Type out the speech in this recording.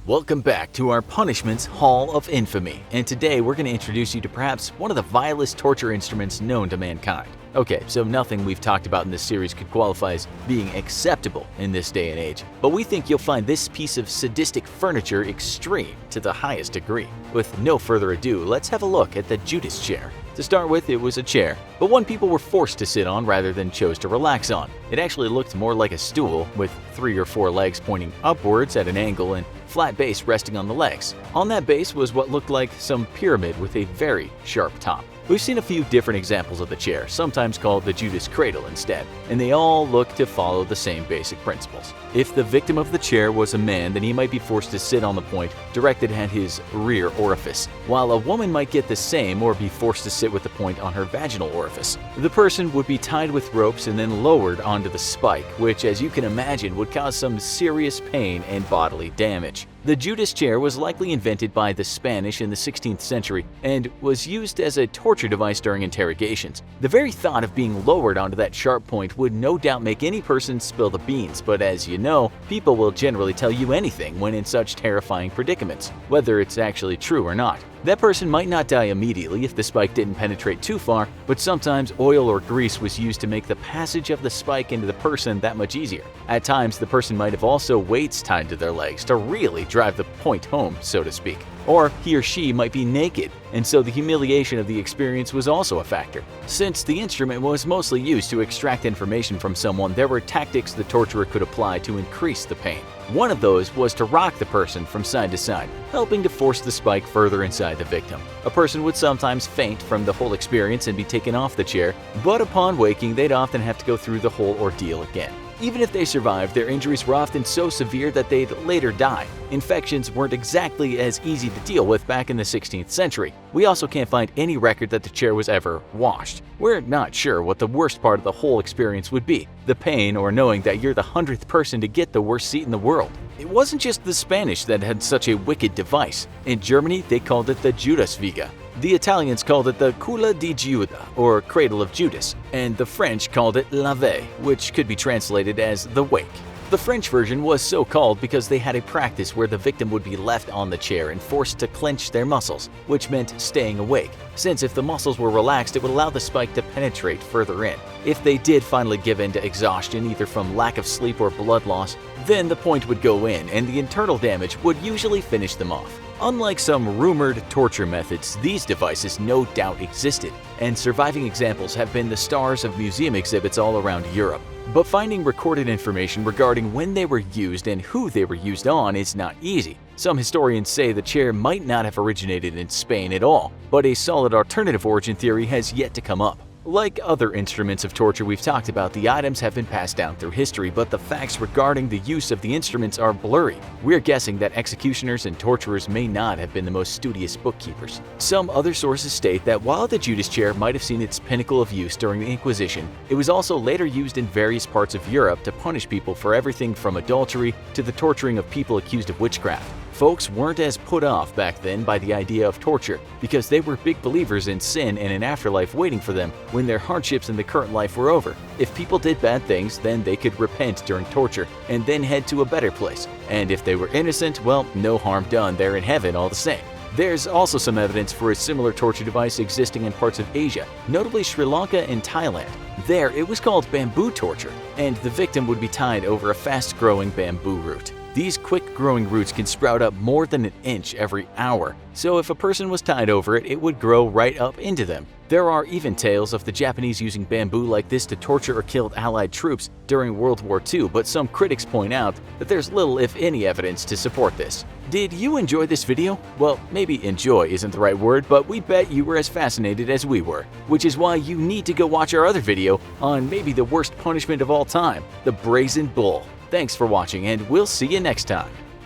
Welcome back to our Punishments Hall of Infamy, and today we're going to introduce you to perhaps one of the vilest torture instruments known to mankind. Okay, so nothing we've talked about in this series could qualify as being acceptable in this day and age, but we think you'll find this piece of sadistic furniture extreme to the highest degree. With no further ado, let's have a look at the Judas Chair. To start with, it was a chair, but one people were forced to sit on rather than chose to relax on. It actually looked more like a stool, with 3 or 4 legs pointing upwards at an angle and flat base resting on the legs. On that base was what looked like some pyramid with a very sharp top. We've seen a few different examples of the chair, sometimes called the Judas cradle instead, and they all look to follow the same basic principles. If the victim of the chair was a man, then he might be forced to sit on the point directed at his rear orifice, while a woman might get the same or be forced to sit with the point on her vaginal orifice. The person would be tied with ropes and then lowered onto the spike, which, as you can imagine, would cause some serious pain and bodily damage. The Judas chair was likely invented by the Spanish in the 16th century and was used as a torture device during interrogations. The very thought of being lowered onto that sharp point would no doubt make any person spill the beans, but as you know, people will generally tell you anything when in such terrifying predicaments, whether it's actually true or not. That person might not die immediately if the spike didn't penetrate too far, but sometimes oil or grease was used to make the passage of the spike into the person that much easier. At times, the person might have also weights tied to their legs to really drive the point home, so to speak. Or he or she might be naked, and so the humiliation of the experience was also a factor. Since the instrument was mostly used to extract information from someone, there were tactics the torturer could apply to increase the pain. One of those was to rock the person from side to side, helping to force the spike further inside the victim. A person would sometimes faint from the whole experience and be taken off the chair, but upon waking, they'd often have to go through the whole ordeal again. Even if they survived, their injuries were often so severe that they'd later die. Infections weren't exactly as easy to deal with back in the 16th century. We also can't find any record that the chair was ever washed. We're not sure what the worst part of the whole experience would be, the pain or knowing that you're the 100th person to get the worst seat in the world. It wasn't just the Spanish that had such a wicked device. In Germany, they called it the Judas Viga. The Italians called it the Culla di Giuda, or Cradle of Judas, and the French called it la veille, which could be translated as the wake. The French version was so called because they had a practice where the victim would be left on the chair and forced to clench their muscles, which meant staying awake, since if the muscles were relaxed, it would allow the spike to penetrate further in. If they did finally give in to exhaustion, either from lack of sleep or blood loss, then the point would go in and the internal damage would usually finish them off. Unlike some rumored torture methods, these devices no doubt existed, and surviving examples have been the stars of museum exhibits all around Europe. But finding recorded information regarding when they were used and who they were used on is not easy. Some historians say the chair might not have originated in Spain at all, but a solid alternative origin theory has yet to come up. Like other instruments of torture we've talked about, the items have been passed down through history, but the facts regarding the use of the instruments are blurry. We're guessing that executioners and torturers may not have been the most studious bookkeepers. Some other sources state that while the Judas chair might have seen its pinnacle of use during the Inquisition, it was also later used in various parts of Europe to punish people for everything from adultery to the torturing of people accused of witchcraft. Folks weren't as put off back then by the idea of torture because they were big believers in sin and an afterlife waiting for them when their hardships in the current life were over. If people did bad things, then they could repent during torture and then head to a better place. And if they were innocent, well, no harm done, they're in heaven all the same. There's also some evidence for a similar torture device existing in parts of Asia, notably Sri Lanka and Thailand. There, it was called bamboo torture, and the victim would be tied over a fast-growing bamboo root. These quick-growing roots can sprout up more than an inch every hour, so if a person was tied over it, it would grow right up into them. There are even tales of the Japanese using bamboo like this to torture or kill Allied troops during World War II, but some critics point out that there's little if any evidence to support this. Did you enjoy this video? Well, maybe enjoy isn't the right word, but we bet you were as fascinated as we were, which is why you need to go watch our other video on maybe the worst punishment of all time, the Brazen Bull. Thanks for watching, and we'll see you next time.